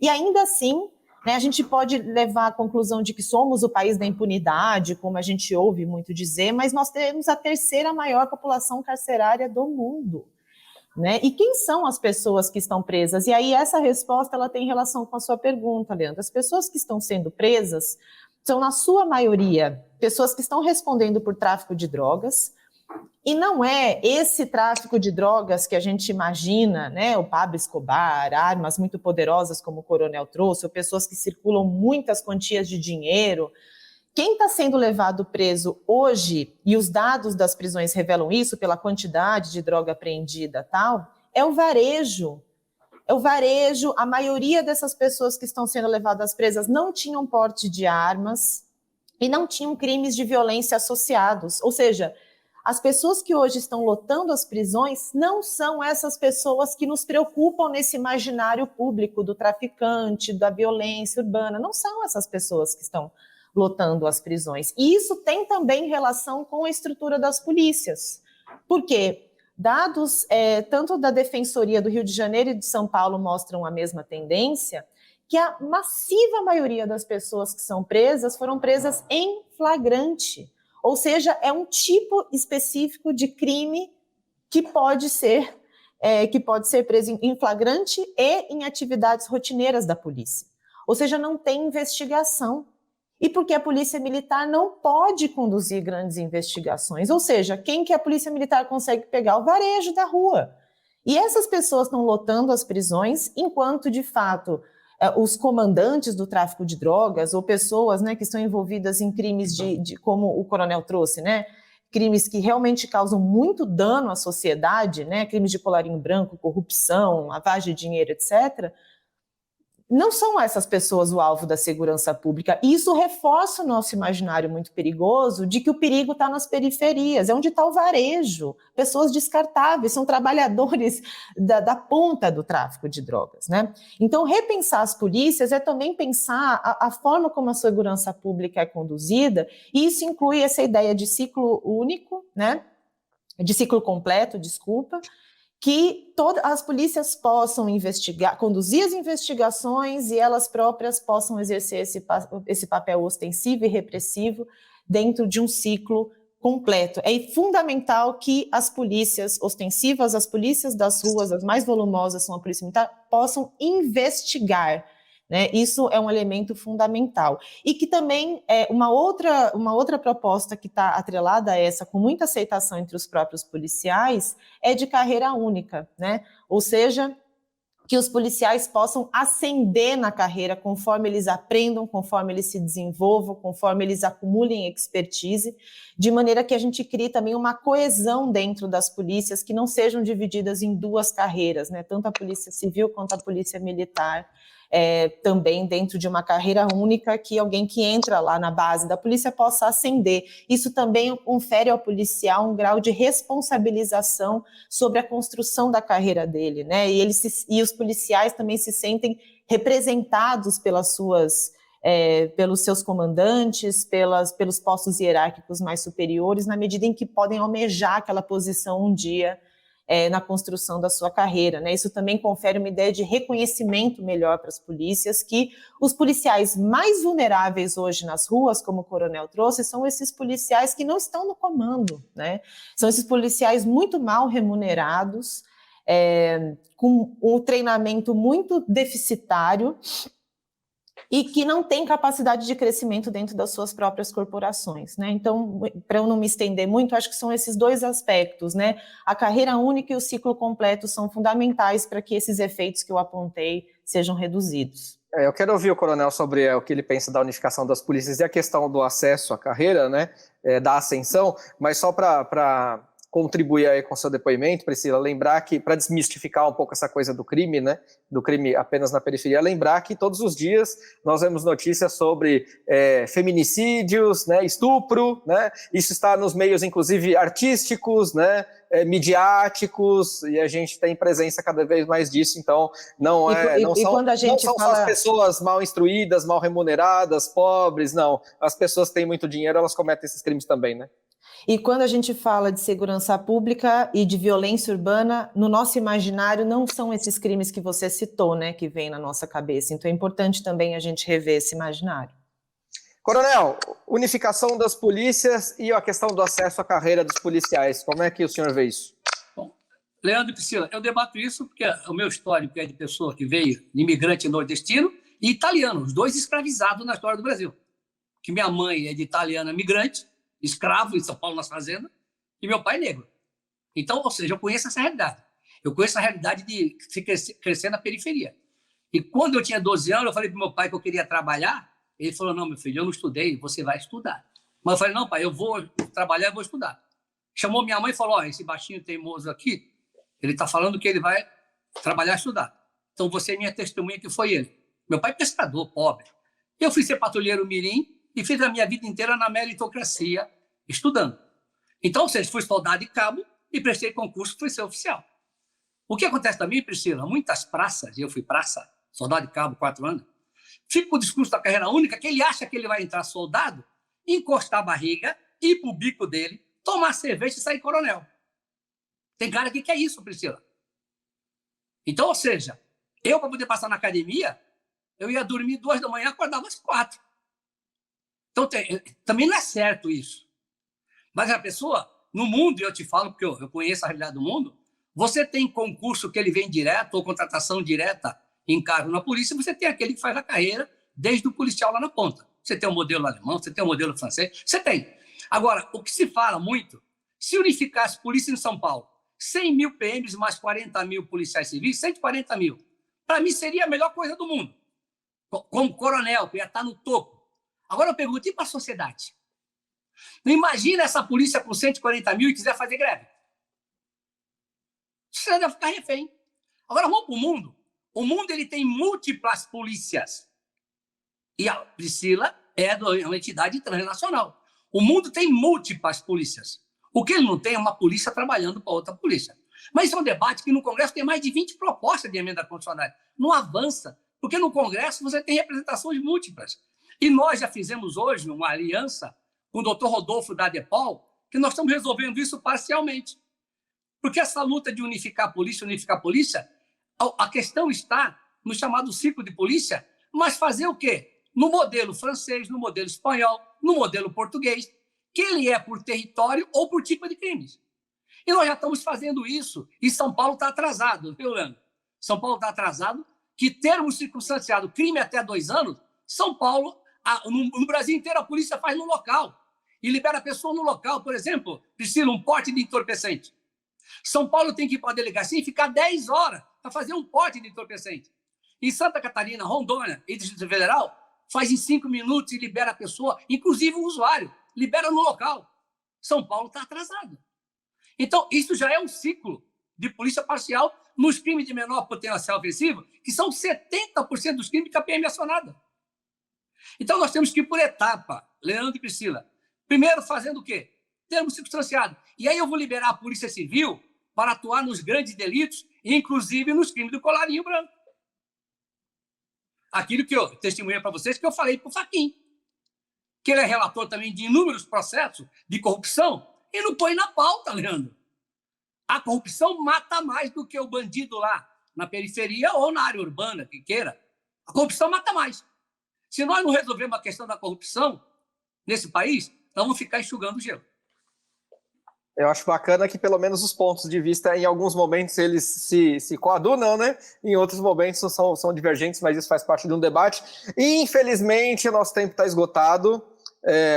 E ainda assim, né, a gente pode levar à conclusão de que somos o país da impunidade, como a gente ouve muito dizer, mas nós temos a terceira maior população carcerária do mundo. Né? E quem são as pessoas que estão presas? E aí essa resposta ela tem relação com a sua pergunta, Leandro. As pessoas que estão sendo presas são, na sua maioria, pessoas que estão respondendo por tráfico de drogas, e não é esse tráfico de drogas que a gente imagina, né, o Pablo Escobar, armas muito poderosas como o coronel trouxe, ou pessoas que circulam muitas quantias de dinheiro. Quem está sendo levado preso hoje, e os dados das prisões revelam isso, pela quantidade de droga apreendida tal, é o varejo. É o varejo, a maioria dessas pessoas que estão sendo levadas presas não tinham porte de armas e não tinham crimes de violência associados, ou seja, as pessoas que hoje estão lotando as prisões não são essas pessoas que nos preocupam nesse imaginário público do traficante, da violência urbana. Não são essas pessoas que estão lotando as prisões. E isso tem também relação com a estrutura das polícias. Por quê? Dados tanto da Defensoria do Rio de Janeiro e de São Paulo mostram a mesma tendência, que a massiva maioria das pessoas que são presas foram presas em flagrante. Ou seja, é um tipo específico de crime que pode ser preso em flagrante e em atividades rotineiras da polícia. Ou seja, não tem investigação. E porque a polícia militar não pode conduzir grandes investigações. Ou seja, quem que a polícia militar consegue pegar? O varejo da rua. E essas pessoas estão lotando as prisões, enquanto, de fato, os comandantes do tráfico de drogas ou pessoas, né, que estão envolvidas em crimes como o coronel trouxe, né, crimes que realmente causam muito dano à sociedade, né, crimes de colarinho branco, corrupção, lavagem de dinheiro, etc., não são essas pessoas o alvo da segurança pública. E isso reforça o nosso imaginário muito perigoso de que o perigo está nas periferias, é onde está o varejo, pessoas descartáveis, são trabalhadores da ponta do tráfico de drogas, né? Então, repensar as polícias é também pensar a forma como a segurança pública é conduzida, e isso inclui essa ideia de ciclo único, né? De ciclo completo, desculpa, que todas as polícias possam conduzir as investigações e elas próprias possam exercer esse papel ostensivo e repressivo dentro de um ciclo completo. É fundamental que as polícias ostensivas, as polícias das ruas, as mais volumosas são a polícia militar, possam investigar, né? Isso é um elemento fundamental. E que também é uma outra proposta que está atrelada a essa, com muita aceitação entre os próprios policiais, é de carreira única, né? Ou seja, que os policiais possam ascender na carreira conforme eles aprendam, conforme eles se desenvolvam, conforme eles acumulem expertise, de maneira que a gente crie também uma coesão dentro das polícias que não sejam divididas em duas carreiras, né? Tanto a polícia civil quanto a polícia militar. Também dentro de uma carreira única, que alguém que entra lá na base da polícia possa ascender. Isso também confere ao policial um grau de responsabilização sobre a construção da carreira dele, né? E os policiais também se sentem representados pelos seus comandantes, pelos postos hierárquicos mais superiores, na medida em que podem almejar aquela posição um dia na construção da sua carreira, né? Isso também confere uma ideia de reconhecimento melhor para as polícias, que os policiais mais vulneráveis hoje nas ruas, como o coronel trouxe, são esses policiais que não estão no comando, né? São esses policiais muito mal remunerados, com um treinamento muito deficitário, e que não tem capacidade de crescimento dentro das suas próprias corporações, né? Então, para eu não me estender muito, acho que são esses dois aspectos, né? A carreira única e o ciclo completo são fundamentais para que esses efeitos que eu apontei sejam reduzidos. Eu quero ouvir o coronel sobre o que ele pensa da unificação das polícias e a questão do acesso à carreira, né? Da ascensão, mas só para contribuir aí com o seu depoimento, Priscila, lembrar que, para desmistificar um pouco essa coisa do crime, né, do crime apenas na periferia, lembrar que todos os dias nós vemos notícias sobre feminicídios, né, estupro, né, isso está nos meios, inclusive, artísticos, né, midiáticos, e a gente tem presença cada vez mais disso, então não são só as pessoas mal instruídas, mal remuneradas, pobres, não, as pessoas que têm muito dinheiro, elas cometem esses crimes também, né? E quando a gente fala de segurança pública e de violência urbana, no nosso imaginário não são esses crimes que você citou, né, que vem na nossa cabeça. Então é importante também a gente rever esse imaginário. Coronel, unificação das polícias e a questão do acesso à carreira dos policiais, como é que o senhor vê isso? Bom, Leandro e Priscila, eu debato isso porque o meu histórico é de pessoa que veio, imigrante nordestino e italiano, os dois escravizados na história do Brasil. Que minha mãe é de italiana migrante, escravo em São Paulo, nas fazendas, e meu pai é negro. Então, ou seja, eu conheço essa realidade. Eu conheço a realidade de se crescer na periferia. E quando eu tinha 12 anos, eu falei para meu pai que eu queria trabalhar. Ele falou, não, meu filho, eu não estudei, você vai estudar. Mas eu falei, não, pai, eu vou trabalhar, eu vou estudar. Chamou minha mãe e falou, esse baixinho teimoso aqui, ele está falando que ele vai trabalhar e estudar. Então, você é minha testemunha que foi ele. Meu pai é pescador, pobre. Eu fui ser patrulheiro mirim, e fiz a minha vida inteira na meritocracia, estudando. Então, ou seja, fui soldado de cabo e prestei concurso, fui ser oficial. O que acontece também, Priscila, muitas praças, e eu fui praça, soldado de cabo, 4 anos, fica com o discurso da carreira única, que ele acha que ele vai entrar soldado, encostar a barriga, ir para o bico dele, tomar cerveja e sair coronel. Tem cara que quer isso, Priscila. Então, ou seja, eu, para poder passar na academia, eu ia dormir 2 da manhã, acordava às 4. Então, também não é certo isso. Mas a pessoa, no mundo, e eu te falo porque eu conheço a realidade do mundo, você tem concurso que ele vem direto ou contratação direta em cargo na polícia, você tem aquele que faz a carreira desde o policial lá na ponta. Você tem o modelo alemão, você tem o modelo francês, você tem. Agora, o que se fala muito, se unificasse polícia em São Paulo, 100 mil PMs mais 40 mil policiais civis, 140 mil, para mim seria a melhor coisa do mundo. Como coronel, que ia estar no topo. Agora eu pergunto, e para a sociedade? Não imagina essa polícia com 140 mil e quiser fazer greve. Você deve ficar refém. Agora vamos para o mundo. O mundo ele tem múltiplas polícias. E a Priscila é uma entidade transnacional. O mundo tem múltiplas polícias. O que ele não tem é uma polícia trabalhando para outra polícia. Mas isso é um debate que no Congresso tem mais de 20 propostas de emenda constitucional. Não avança, porque no Congresso você tem representações múltiplas. E nós já fizemos hoje uma aliança com o doutor Rodolfo da ADEPOL, que nós estamos resolvendo isso parcialmente. Porque essa luta de unificar a polícia, a questão está no chamado ciclo de polícia, mas fazer o quê? No modelo francês, no modelo espanhol, no modelo português, que ele é por território ou por tipo de crimes. E nós já estamos fazendo isso, e São Paulo está atrasado, viu, Leandro? São Paulo está atrasado, que termo circunstanciado, crime até 2 anos, São Paulo, no Brasil inteiro, a polícia faz no local, e libera a pessoa no local, por exemplo, Priscila, um porte de entorpecente. São Paulo tem que ir para a delegacia e ficar 10 horas para fazer um porte de entorpecente. Em Santa Catarina, Rondônia e Distrito Federal, faz em 5 minutos e libera a pessoa, inclusive o usuário, libera no local. São Paulo está atrasado. Então, isso já é um ciclo de polícia parcial nos crimes de menor potencial ofensivo, que são 70% dos crimes que a PM é acionada. Então, nós temos que ir por etapa, Leandro e Priscila. Primeiro, fazendo o quê? Termo circunstanciado. E aí eu vou liberar a Polícia Civil para atuar nos grandes delitos, inclusive nos crimes do colarinho branco. Aquilo que eu testemunhei para vocês, que eu falei para o Fachin, que ele é relator também de inúmeros processos de corrupção, e não põe na pauta, Leandro. A corrupção mata mais do que o bandido lá na periferia ou na área urbana, que queira. A corrupção mata mais. Se nós não resolvermos a questão da corrupção nesse país, nós vamos ficar enxugando gelo. Eu acho bacana que pelo menos os pontos de vista, em alguns momentos, eles se coadunam, né? Em outros momentos são divergentes, mas isso faz parte de um debate. E, infelizmente, o nosso tempo está esgotado.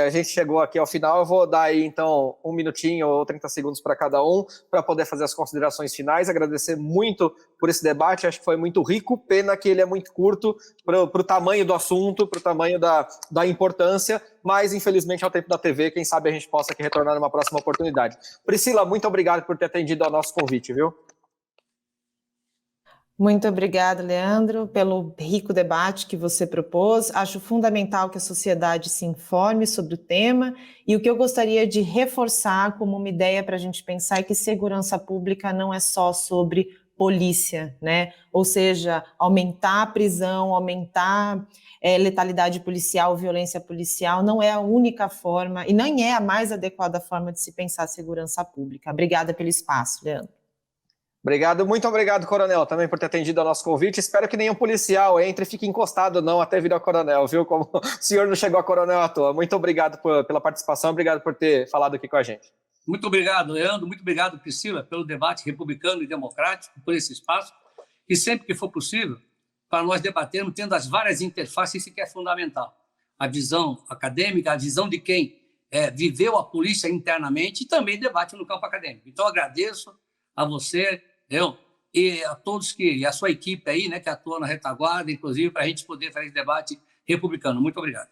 A gente chegou aqui ao final, eu vou dar aí, então, 1 minutinho ou 30 segundos para cada um, para poder fazer as considerações finais, agradecer muito por esse debate, acho que foi muito rico, pena que ele é muito curto para o tamanho do assunto, para o tamanho da importância, mas infelizmente é o tempo da TV, quem sabe a gente possa aqui retornar numa próxima oportunidade. Priscila, muito obrigado por ter atendido ao nosso convite, viu? Muito obrigada, Leandro, pelo rico debate que você propôs. Acho fundamental que a sociedade se informe sobre o tema e o que eu gostaria de reforçar como uma ideia para a gente pensar é que segurança pública não é só sobre polícia, né? Ou seja, aumentar a prisão, aumentar letalidade policial, violência policial, não é a única forma e nem é a mais adequada forma de se pensar segurança pública. Obrigada pelo espaço, Leandro. Obrigado, muito obrigado, coronel, também por ter atendido ao nosso convite. Espero que nenhum policial entre e fique encostado não até virar coronel, viu? Como o senhor não chegou a coronel à toa. Muito obrigado pela participação, obrigado por ter falado aqui com a gente. Muito obrigado, Leandro, muito obrigado, Priscila, pelo debate republicano e democrático, por esse espaço, e sempre que for possível, para nós debatermos, tendo as várias interfaces, isso que é fundamental. A visão acadêmica, a visão de quem viveu a polícia internamente e também debate no campo acadêmico. Então, agradeço a você, e a todos e a sua equipe aí, né, que atua na retaguarda, inclusive, para a gente poder fazer esse debate republicano. Muito obrigado.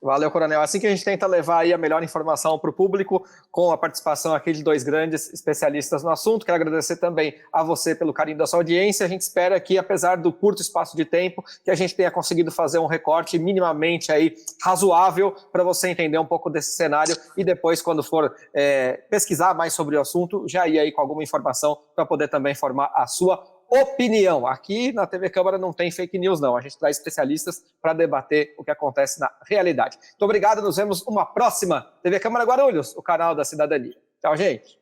Valeu, coronel. Assim que a gente tenta levar aí a melhor informação para o público, com a participação aqui de 2 grandes especialistas no assunto. Quero agradecer também a você pelo carinho da sua audiência. A gente espera que, apesar do curto espaço de tempo, que a gente tenha conseguido fazer um recorte minimamente aí razoável para você entender um pouco desse cenário e depois, quando for pesquisar mais sobre o assunto, já ir aí com alguma informação para poder também formar a sua opinião. Aqui na TV Câmara não tem fake news, não. A gente traz especialistas para debater o que acontece na realidade. Muito obrigado, nos vemos uma próxima TV Câmara Guarulhos, o canal da cidadania. Tchau, gente.